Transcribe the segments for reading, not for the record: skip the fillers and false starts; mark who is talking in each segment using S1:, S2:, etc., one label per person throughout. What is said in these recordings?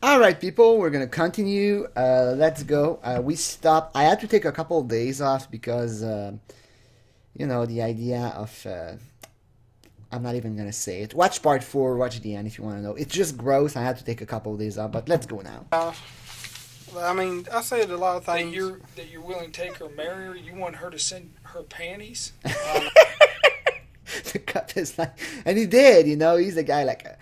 S1: All right, people, we're gonna continue. Let's go. We stopped. I had to take a couple of days off because, the idea of. I'm not even gonna say it. Watch part four. Watch the end if you want to know. It's just gross. I had to take a couple of days off, but let's go now.
S2: I mean, I said a lot of
S3: That
S2: things.
S3: you're willing to take her, marry her. You want her to send her panties.
S1: The cup is like, and he did. He's the guy like.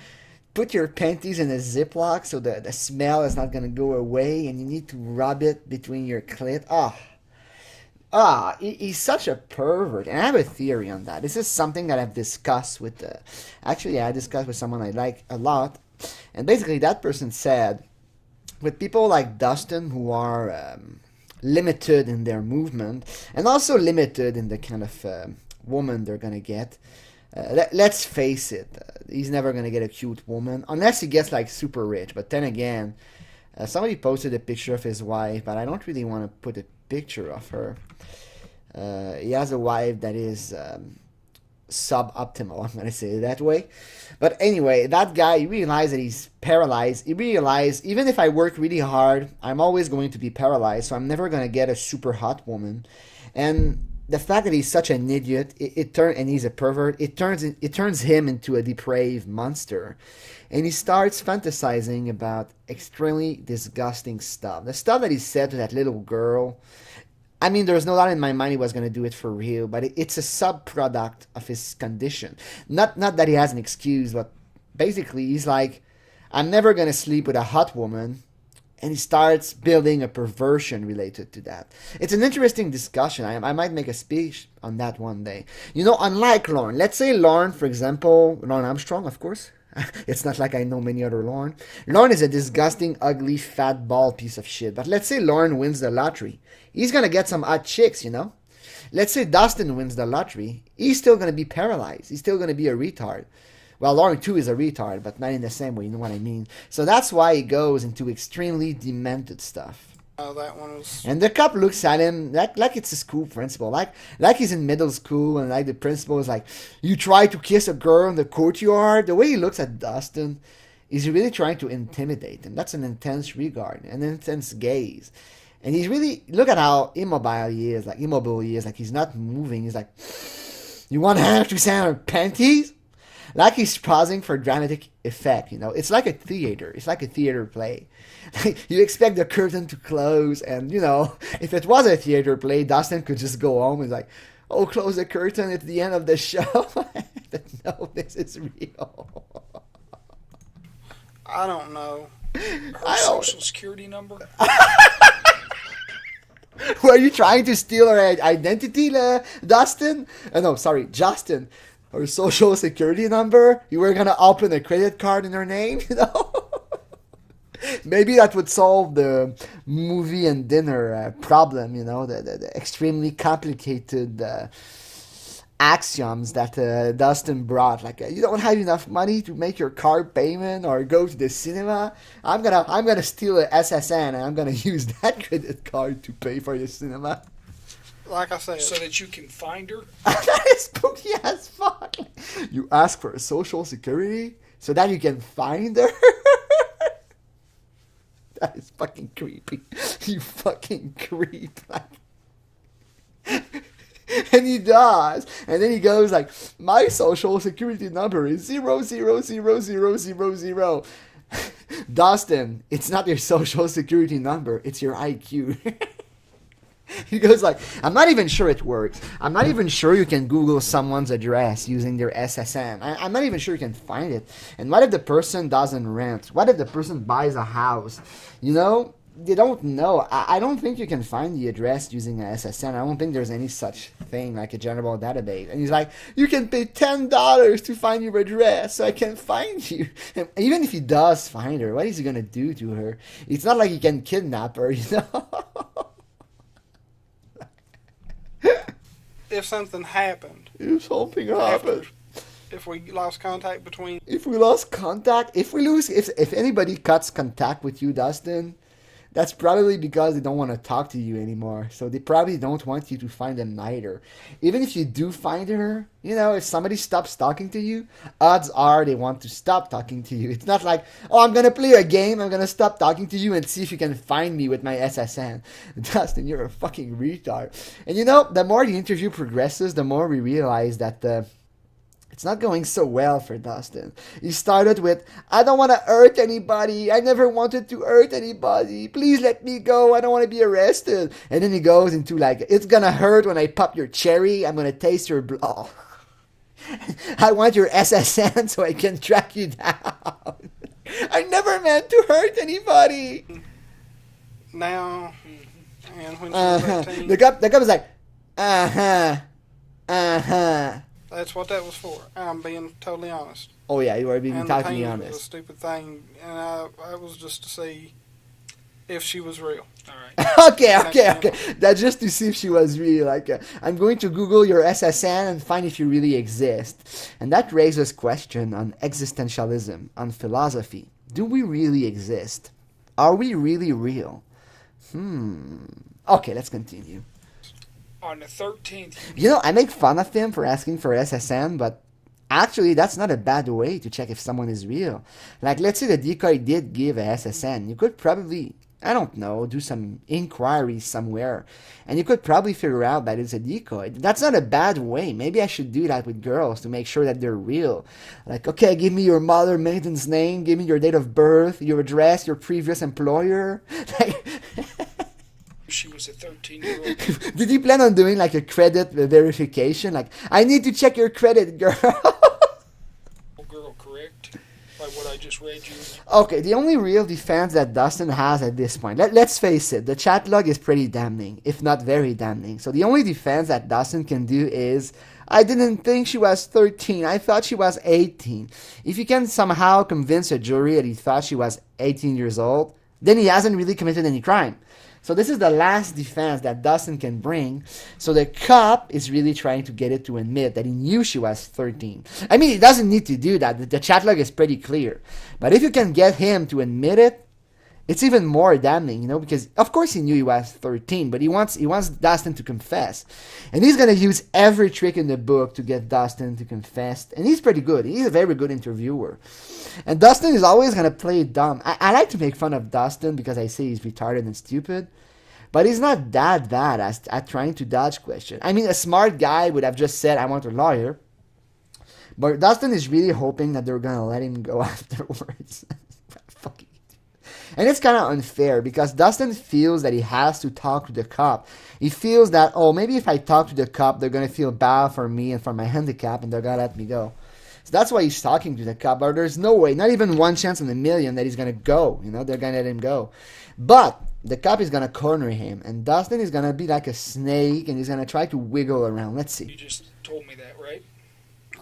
S1: Put your panties in a Ziploc so the smell is not gonna go away, and you need to rub it between your clit. He's such a pervert, and I have a theory on that. This is something that I've discussed with, actually, I discussed with someone I like a lot, and basically that person said, with people like Dustin who are limited in their movement, and also limited in the kind of woman they're gonna get. Let's face it, he's never gonna get a cute woman unless he gets like super rich. But then again, somebody posted a picture of his wife, but I don't really want to put a picture of her. He has a wife that is suboptimal. I'm gonna say it that way. But anyway, that guy, he realized that he's paralyzed. He realized even if I work really hard, I'm always going to be paralyzed. So I'm never gonna get a super hot woman. And the fact that he's such an idiot, and he's a pervert, it turns him into a depraved monster, and he starts fantasizing about extremely disgusting stuff. The stuff that he said to that little girl. I mean, there's no doubt in my mind he was going to do it for real, but it's a subproduct of his condition. Not that he has an excuse, but basically he's like, I'm never going to sleep with a hot woman, and he starts building a perversion related to that. It's an interesting discussion. I might make a speech on that one day. Unlike Lauren, let's say Lauren, for example, Lauren Armstrong, of course. It's not like I know many other Lauren. Lauren is a disgusting, ugly, fat, bald piece of shit. But let's say Lauren wins the lottery. He's gonna get some hot chicks. Let's say Dustin wins the lottery. He's still gonna be paralyzed. He's still gonna be a retard. Well, Lauren too is a retard, but not in the same way. You know what I mean? So that's why he goes into extremely demented stuff.
S2: That one was.
S1: And the cop looks at him like it's a school principal, like he's in middle school, and like the principal is like, "You try to kiss a girl in the courtyard." The way he looks at Dustin, he's really trying to intimidate him. That's an intense regard, an intense gaze, and he's really look at how immobile he is, like he's not moving. He's like, "You want her to send her panties?" Like he's pausing for dramatic effect. It's like a theater. It's like a theater play. You expect the curtain to close, and if it was a theater play, Dustin could just go home and like, "Oh, close the curtain. It's the end of the show." But no, this is real.
S2: I don't know.
S3: Her social security number.
S1: Were you trying to steal her identity, Dustin? No, sorry, Justin. Her social security number. You were gonna open a credit card in her name. Maybe that would solve the movie and dinner problem. The extremely complicated axioms that Dustin brought. Like, you don't have enough money to make your car payment or go to the cinema. I'm gonna steal a SSN, and I'm gonna use that credit card to pay for the cinema.
S2: Like I said,
S3: So that you can find her.
S1: That is spooky as fuck. You ask for a social security so that you can find her. That is fucking creepy. You fucking creep. And he does. And then he goes like, "My social security number is 0000000." Dustin, it's not your social security number. It's your IQ. He goes like, "I'm not even sure it works. I'm not even sure you can Google someone's address using their SSN. I'm not even sure you can find it. And what if the person doesn't rent? What if the person buys a house? They don't know. I don't think you can find the address using an SSN. I don't think there's any such thing like a general database." And he's like, "You can pay $10 to find your address so I can find you." And even if he does find her, what is he going to do to her? It's not like he can kidnap her.
S2: if something happened,
S1: If something
S2: after,
S1: happened.
S2: if we lost contact between,
S1: If we lost contact, if anybody cuts contact with you, Dustin, That's probably because they don't want to talk to you anymore. So they probably don't want you to find them neither. Even if you do find her, if somebody stops talking to you, odds are they want to stop talking to you. It's not like, oh, I'm going to play a game, I'm going to stop talking to you and see if you can find me with my SSN. Dustin, you're a fucking retard. And the more the interview progresses, the more we realize that it's not going so well for Dustin. He started with, I don't want to hurt anybody. I never wanted to hurt anybody. Please let me go. I don't want to be arrested. And then he goes into like, it's going to hurt when I pop your cherry. I'm going to taste your blood. I want your SSN so I can track you down. I never meant to hurt anybody.
S2: Now, and when she was 18,
S1: The cop is like, uh-huh.
S2: that's what that was for. I'm being totally honest.
S1: Oh yeah, you are being
S2: And
S1: totally
S2: the painting was a
S1: honest.
S2: stupid thing, and I was just to see if she was real.
S3: All right.
S1: Okay. That's just to see if she was real. Like, I'm going to Google your SSN and find if you really exist. And that raises question on existentialism, on philosophy. Do we really exist? Are we really real? Okay, let's continue.
S3: On the 13th,
S1: I make fun of him for asking for SSN, but actually, that's not a bad way to check if someone is real. Like, let's say the decoy did give a SSN. You could probably, I don't know, do some inquiry somewhere, and you could probably figure out that it's a decoy. That's not a bad way. Maybe I should do that with girls to make sure that they're real. Like, okay, give me your mother maiden's name, give me your date of birth, your address, your previous employer. Like,
S3: she was a 13-year-old.
S1: did you plan on doing like a credit verification? Like, I need to check your credit, girl.
S3: Girl, correct? By what I just read you.
S1: Okay, the only real defense that Dustin has at this point, let's face it, the chat log is pretty damning, if not very damning. So the only defense that Dustin can do is, I didn't think she was 13, I thought she was 18. If you can somehow convince a jury that he thought she was 18 years old, then he hasn't really committed any crime. So this is the last defense that Dustin can bring. So the cop is really trying to get it to admit that he knew she was 13. I mean, he doesn't need to do that. The chat log is pretty clear. But if you can get him to admit it, it's even more damning, because of course he knew he was 13, but he wants Dustin to confess. And he's going to use every trick in the book to get Dustin to confess. And he's pretty good. He's a very good interviewer. And Dustin is always going to play dumb. I like to make fun of Dustin because I say he's retarded and stupid. But he's not that bad at trying to dodge questions. I mean, a smart guy would have just said, I want a lawyer. But Dustin is really hoping that they're going to let him go afterwards. Fucking And it's kind of unfair because Dustin feels that he has to talk to the cop. He feels that, oh, maybe if I talk to the cop, they're going to feel bad for me and for my handicap and they're going to let me go. So that's why he's talking to the cop. But there's no way, not even one chance in a million that he's going to go. They're going to let him go. But the cop is going to corner him. And Dustin is going to be like a snake and he's going to try to wiggle around. Let's see.
S3: You just told me that, right?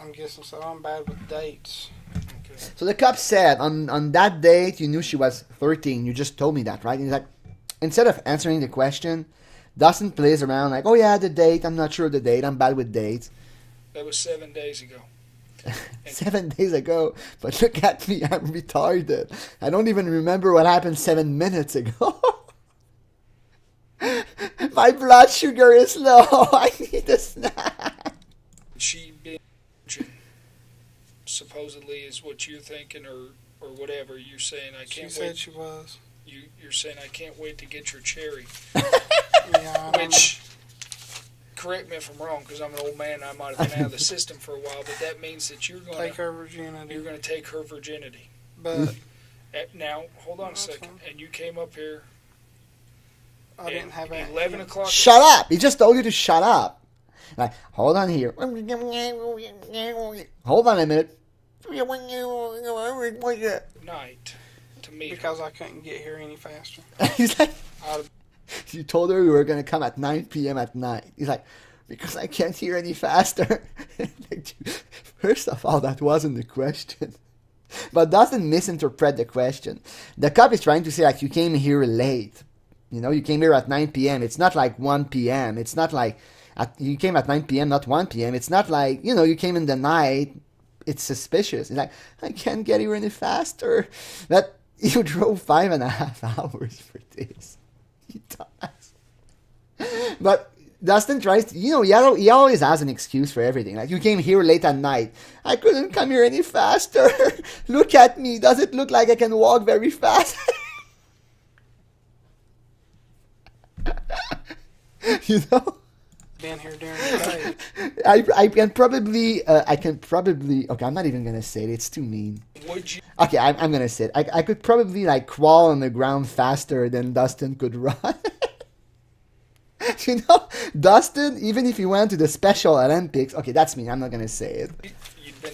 S2: I'm guessing so. I'm bad with dates.
S3: Okay.
S1: So the cop said, on that date, you knew she was 13. You just told me that, right? And he's like, instead of answering the question, Dustin plays around like, oh yeah, the date. I'm not sure of the date. I'm bad with dates.
S3: That was 7 days ago.
S1: 7 days ago. But look at me. I'm retarded. I don't even remember what happened 7 minutes ago. My blood sugar is low. I need a snack.
S3: She been supposedly is what you're thinking or whatever. You're saying I
S2: She
S3: can't
S2: said
S3: wait.
S2: she was.
S3: You're saying I can't wait to get your cherry.
S2: Yeah, I
S3: Which, correct me if I'm wrong, because I'm an old man and I might have been out of the system for a while, but that means that you're going
S2: take
S3: to
S2: her virginity.
S3: take her virginity.
S2: But
S3: Now, hold on a
S2: That's
S3: second.
S2: fine.
S3: And you came up here
S2: I didn't have
S3: at
S2: a
S3: 11 o'clock.
S1: Shut up. He just told you to shut up. Like, hold on here. Hold on a minute.
S3: Night to meet her.
S2: because I couldn't get here any faster.
S1: He's like,
S2: I'd,
S1: you told her you were going to come at 9 p.m. at night. He's like, because I can't hear any faster. First of all, that wasn't the question. But doesn't misinterpret the question. The cop is trying to say, like, you came here late. You came here at 9 p.m. It's not like 1 p.m. It's not like you came at 9 p.m., not 1 p.m. It's not like, you came in the night. It's suspicious. It's like, I can't get here any faster. But You drove 5.5 hours for this. You dumbass. But Dustin tries to, he always has an excuse for everything. Like, you came here late at night. I couldn't come here any faster. Look at me. Does it look like I can walk very fast? You know?
S2: Been here during the day.
S1: I can probably, okay, I'm not even going to say it. It's too mean.
S3: Would you?
S1: Okay, I'm going to say it. I could probably, like, crawl on the ground faster than Dustin could run. You know, Dustin, even if he went to the Special Olympics, okay, that's me. I'm not going to say it.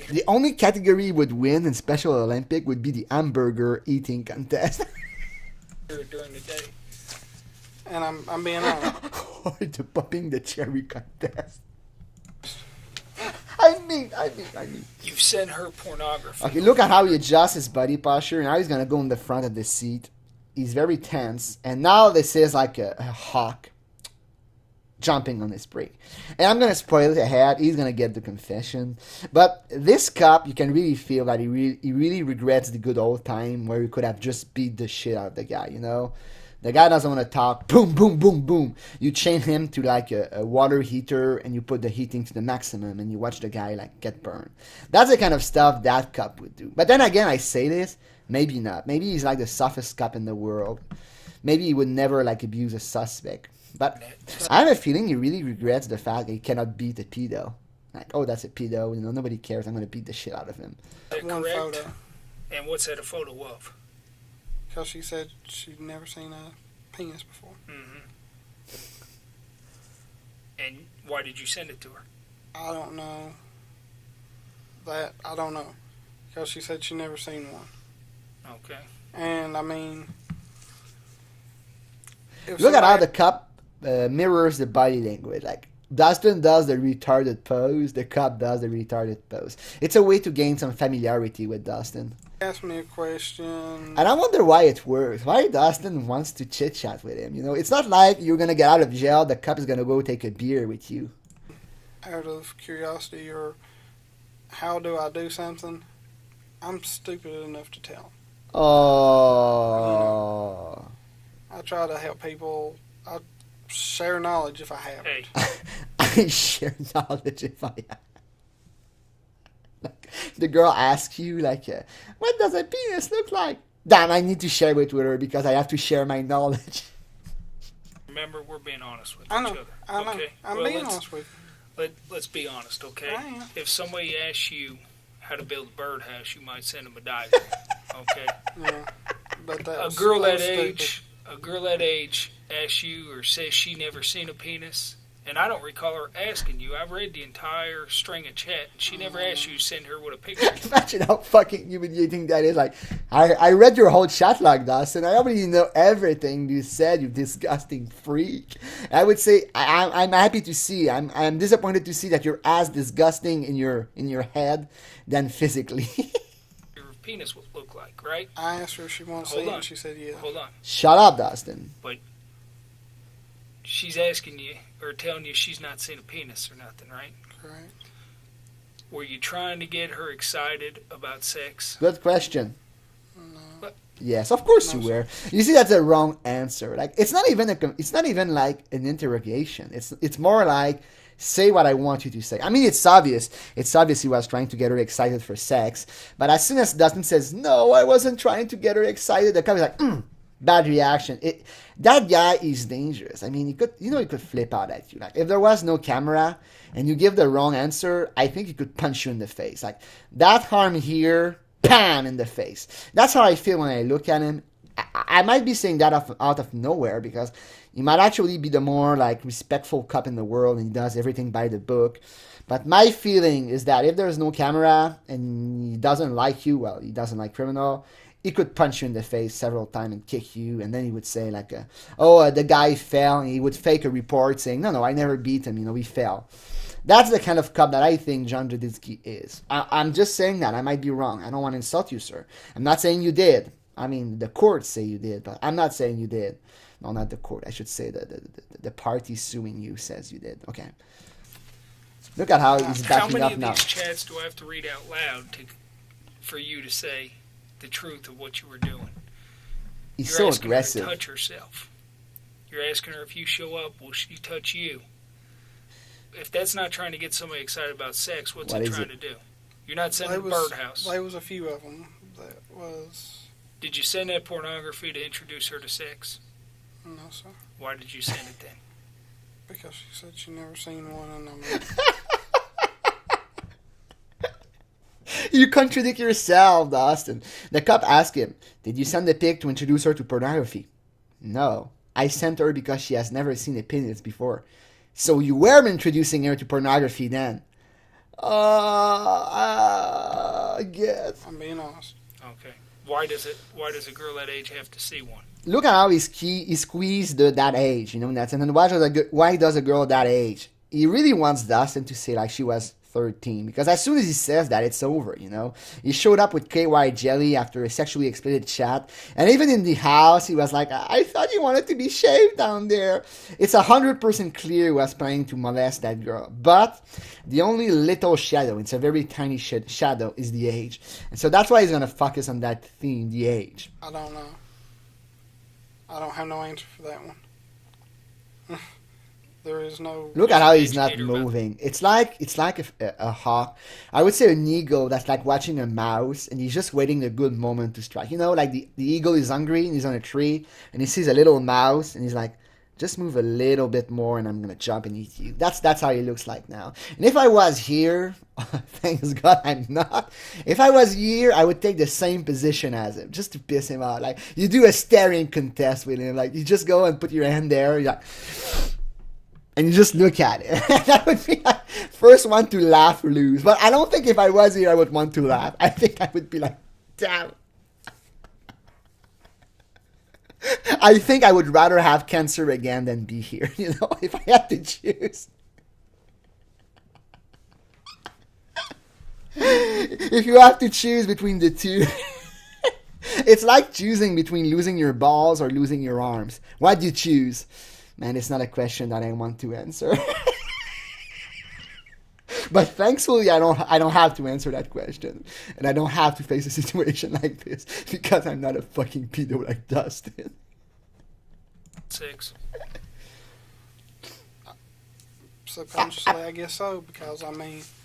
S1: The only category he would win in Special Olympic would be the hamburger eating contest.
S3: During the day.
S2: And I'm being honest.
S1: Or the popping the cherry contest. I mean.
S3: You've sent her pornography.
S1: Okay, look at how he adjusts his body posture. Now he's going to go in the front of the seat. He's very tense. And now this is like a hawk jumping on his brake. And I'm going to spoil it ahead. He's going to get the confession. But this cop, you can really feel that he really regrets the good old time where he could have just beat the shit out of the guy, you know? The guy doesn't want to talk. Boom, boom, boom, boom. You chain him to like a water heater and you put the heating to the maximum and you watch the guy like get burned. That's the kind of stuff that cop would do. But then again, I say this, maybe not. Maybe he's like the softest cop in the world. Maybe he would never like abuse a suspect. But I have a feeling he really regrets the fact that he cannot beat a pedo. Like, oh, that's a pedo. You know, nobody cares. I'm going to beat the shit out of him.
S2: One photo.
S3: And what's that a photo of?
S2: Because she said she'd never seen a penis before.
S3: Mm-hmm. And why did you send it to her?
S2: I don't know. I don't know. Because she said she never seen one.
S3: Okay.
S2: And, I mean...
S1: Look at how the cop mirrors the body language. Like, Dustin does the retarded pose, the cop does the retarded pose. It's a way to gain some familiarity with Dustin.
S2: Ask me a question.
S1: And I wonder why it works. Why Dustin wants to chit-chat with him. You know, it's not like you're going to get out of jail, the cop is going to go take a beer with you.
S2: Out of curiosity or how do I do something, I'm stupid enough to tell.
S1: Oh.
S2: I try to help people. I share knowledge if I have it.
S1: I share knowledge if I have. Like, the girl asks you, like, what does a penis look like? Damn, I need to share it with her because I have to share my knowledge.
S3: Remember, we're being honest with each
S2: I know.
S3: other.
S2: I know.
S3: Okay?
S2: I'm being honest with you.
S3: Let's be honest, okay?
S2: I am.
S3: If somebody asks you how to build a birdhouse, you might send them a diagram. Okay?
S2: Yeah. But
S3: A girl that age asks you or says she never seen a penis, and I don't recall her asking you. I read the entire string of chat, and she never asked you to send her with a picture.
S1: Imagine how fucking humiliating that is. Like, I read your whole chat log, Dustin. I already know everything you said, you disgusting freak. I would say I'm happy to see. I'm disappointed to see that you're as disgusting in your head than physically.
S3: Your penis would look like, right?
S2: I asked her if she wanted to see it, and she said yeah.
S3: Hold on.
S1: Shut up, Dustin.
S3: But she's asking you or telling you she's not seen a penis or nothing, right?
S2: Correct.
S1: Well,
S3: Were you trying to get her excited about sex?
S1: good question.
S2: No.
S1: Yes, of course
S2: No,
S1: you were. You see, that's a wrong answer. Like, it's not even like an interrogation. It's more like, say what I want you to say. I mean, it's obvious. It's obvious he was trying to get her excited for sex. But as soon as Dustin says, no, I wasn't trying to get her excited, the cop is like, bad reaction. That guy is dangerous. I mean, he could flip out at you. Like, if there was no camera and you give the wrong answer, I think he could punch you in the face. Like, that arm here, bam, in the face. That's how I feel when I look at him. I might be saying that out of nowhere because he might actually be the more like respectful cop in the world and he does everything by the book. But my feeling is that if there's no camera and he doesn't like you, well, he doesn't like criminal, he could punch you in the face several times and kick you, and then he would say like, the guy fell, and he would fake a report saying, no, I never beat him, he fell. That's the kind of cop that I think John Juditsky is. I'm just saying that. I might be wrong. I don't want to insult you, sir. I'm not saying you did. I mean, the courts say you did, but I'm not saying you did. No, not the court. I should say the party suing you says you did. Okay. Look at how he's backing up now.
S3: How many of these chats do I have to read out loud for you to say the truth of what you were doing?
S1: He's
S3: You're
S1: so
S3: asking
S1: aggressive.
S3: her to touch herself. You're asking her, if you show up, will she touch you? If that's not trying to get somebody excited about sex, what's
S1: What
S3: it
S1: is
S3: trying
S1: it?
S3: to do? You're not sending a birdhouse.
S2: There was a few of them that was.
S3: Did you send that pornography to introduce her to sex?
S2: No, sir.
S3: Why did you send it then?
S2: Because she said she never seen one, and
S1: You contradict yourself, Dustin. The cop asked him, did you send the pic to introduce her to pornography? No. I sent her because she has never seen a penis before. So you were introducing her to pornography then? I guess.
S2: I'm being honest.
S3: Okay. Why does a girl that age have to see one?
S1: Look at how he squeezed that age, and then why does a girl that age? He really wants Dustin to say like she was 13, because as soon as he says that, it's over, He showed up with KY jelly after a sexually explicit chat, and even in the house, he was like, I thought you wanted to be shaved down there. It's 100% clear he was planning to molest that girl, but the only little shadow, it's a very tiny shadow, is the age. And so that's why he's going to focus on that theme, the age.
S2: I don't know. I don't have no answer for that one. There is no.
S1: Look at how he's not moving. It's like a hawk. I would say an eagle that's like watching a mouse, and he's just waiting a good moment to strike. Like the eagle is hungry and he's on a tree, and he sees a little mouse, and he's like, just move a little bit more, and I'm gonna jump and eat you. That's how he looks like now. And if I was here, thanks God I'm not. If I was here, I would take the same position as him, just to piss him out. Like, you do a staring contest with him. Like, you just go and put your hand there. You're like, and you just look at it. That would be like first one to laugh or lose. But I don't think if I was here, I would want to laugh. I think I would be like, damn. I think I would rather have cancer again than be here, if I had to choose. If you have to choose between the two, it's like choosing between losing your balls or losing your arms. What do you choose? Man, it's not a question that I want to answer. But thankfully, I don't have to answer that question. And I don't have to face a situation like this because I'm not a fucking pedo like Dustin.
S3: 6.
S2: Subconsciously, I guess so, because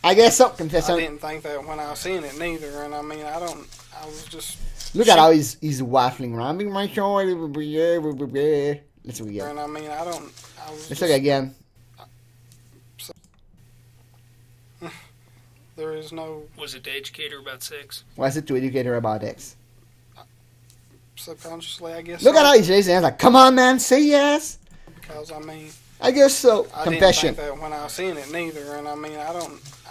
S1: I guess so. Confess.
S2: I didn't think that when I seen it neither, and I was just.
S1: Look at how he's waffling around. My show. Let's look again.
S2: And I was.
S1: Let's look again.
S2: There is no.
S3: Was it to educate her about sex?
S1: Was it to educate her about X?
S2: Subconsciously, I guess.
S1: Look at how he raised his hands like, come on, man, say yes.
S2: Because
S1: I guess so.
S2: I
S1: Confession.
S2: didn't think that when I seen it neither, and I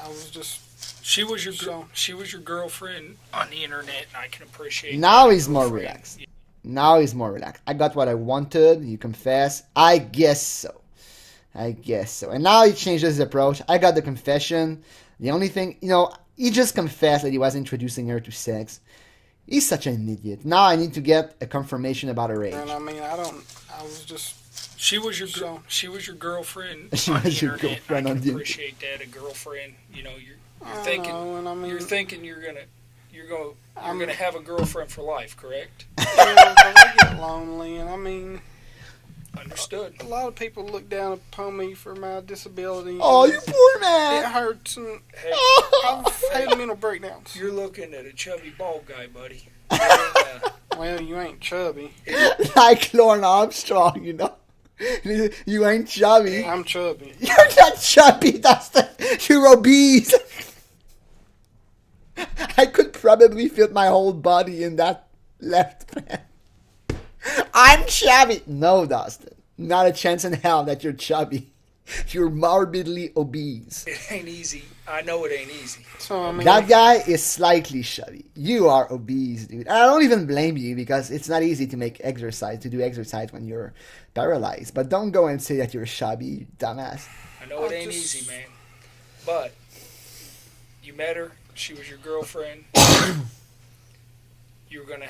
S2: was just.
S3: She was your girlfriend on the internet, and I can appreciate.
S1: Now he's more relaxed. Yeah. Now he's more relaxed. I got what I wanted. You confess. I guess so. And now he changes his approach. I got the confession. The only thing, he just confessed that he was introducing her to sex. He's such an idiot. Now I need to get a confirmation about her age.
S2: And I was just.
S3: She was your girlfriend.
S1: She was your girlfriend
S3: on the internet. I can appreciate that. A girlfriend. You're thinking. You're thinking you're gonna have a girlfriend for life, correct?
S2: Yeah, I get lonely, and
S3: understood.
S2: A lot of people look down upon me for my disability.
S1: Oh, you poor man!
S2: It hurts, and
S3: hey,
S2: I've had mental breakdowns.
S3: You're looking at a chubby bald guy, buddy.
S2: Well, you ain't chubby.
S1: Like Lauren Armstrong, You ain't chubby.
S2: I'm chubby.
S1: You're not chubby, Dustin. You're obese. I could probably fit my whole body in that left hand. I'm chubby. No, Dustin. Not a chance in hell that you're chubby. You're morbidly obese.
S3: It ain't easy. I know it ain't easy.
S2: So,
S1: that guy is slightly chubby. You are obese, dude. I don't even blame you because it's not easy to do exercise when you're paralyzed. But don't go and say that you're chubby, you dumbass.
S3: I know it ain't easy, man. But you met her. She was your girlfriend. You were gonna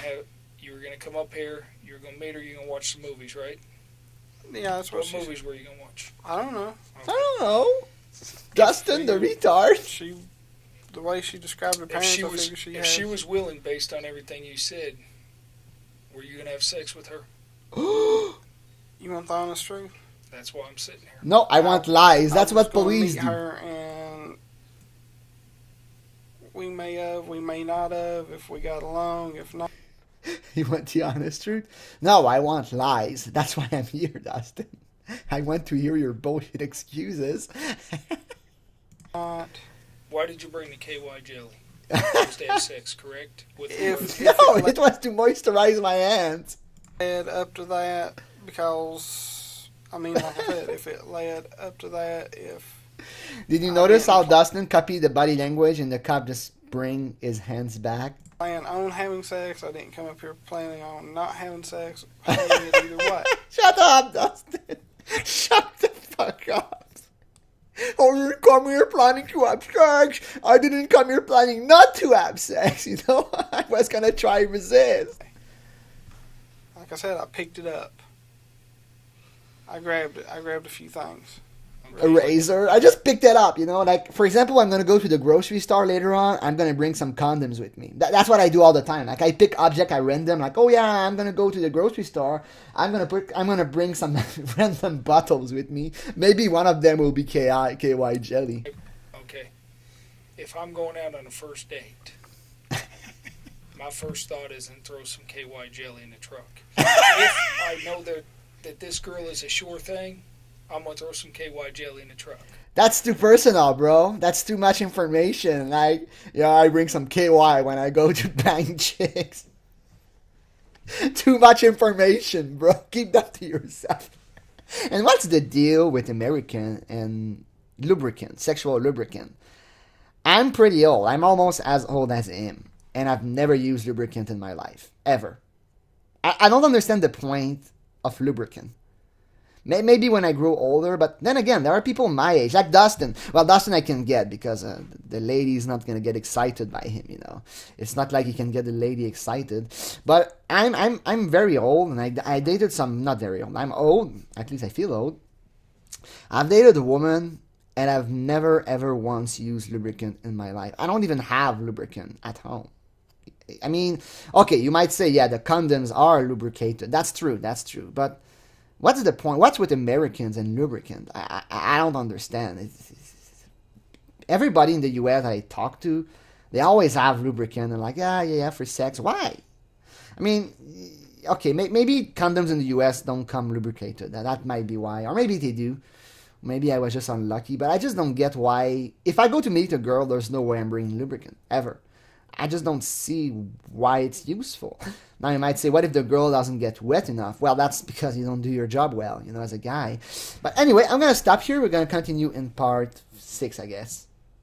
S3: come up here. You were gonna meet her. You're gonna watch some movies, right?
S2: Yeah, that's
S3: what movies were you gonna watch?
S2: I don't know.
S1: Okay. I don't know. Dustin, the retard.
S2: The way she described her parents,
S3: if she was willing, based on everything you said, Were you gonna have sex with her?
S2: You want the honest truth?
S3: That's why I'm sitting here.
S1: No, I want lies. That's
S2: I was
S1: what
S2: gonna
S1: police
S2: meet
S1: do.
S2: her, and we may have, we may not have, if we got along, if not.
S1: You want the honest truth? No, I want lies. That's why I'm here, Dustin. I want to hear your bullshit excuses.
S2: Not.
S3: Why did you bring the KY jelly? You supposed to have sex, correct? With the
S2: If
S1: No, it was to moisturize my hands.
S2: led up to that, because I mean, like I said, if it led up to that, if
S1: Did you
S2: I
S1: notice how
S2: didn't.
S1: Dustin copied the body language and the cop just bring his hands back?
S2: plan on having sex, I didn't come up here planning on not having sex. Planning it either way.
S1: Shut up, Dustin. Shut the fuck up. Oh, you come here planning to have sex. I didn't come here planning not to have sex, you know? I was gonna try resist.
S2: Like I said, I picked it up. I grabbed it. I grabbed a few things.
S1: A razor. I just picked it up, you know? Like, for example, I'm gonna go to the grocery store later on. I'm gonna bring some condoms with me. That's what I do all the time. Like, I pick object, I random. Like, oh yeah, I'm gonna go to the grocery store. I'm gonna bring some random bottles with me. Maybe one of them will be KY jelly.
S3: Okay. If I'm going out on a first date, my first thought isn't throw some KY jelly in the truck. If I know that this girl is a sure thing, I'm going to throw some KY jelly in the truck.
S1: That's too personal, bro. That's too much information. Like, yeah, I bring some KY when I go to bang chicks. Too much information, bro. Keep that to yourself. And what's the deal with American and lubricant, sexual lubricant? I'm pretty old. I'm almost as old as him. And I've never used lubricant in my life. Ever. I don't understand the point of lubricant. Maybe when I grow older, but then again, there are people my age, like Dustin. Well, Dustin I can get because the lady's not gonna get excited by him, you know. It's not like he can get the lady excited. But I'm very old, and I dated some, not very old. I'm old, at least I feel old. I've dated a woman, and I've never ever once used lubricant in my life. I don't even have lubricant at home. I mean, okay, you might say, yeah, the condoms are lubricated. That's true, but what's the point? What's with Americans and lubricant? I don't understand. Everybody in the U.S. I talk to, they always have lubricant and like, yeah, for sex. Why? I mean, okay, maybe condoms in the U.S. don't come lubricated. That might be why. Or maybe they do. Maybe I was just unlucky. But I just don't get why. If I go to meet a girl, there's no way I'm bringing lubricant. Ever. I just don't see why it's useful. Now you might say, what if the girl doesn't get wet enough? Well, that's because you don't do your job well, you know, as a guy. But anyway, I'm going to stop here. We're going to continue in part 6, I guess.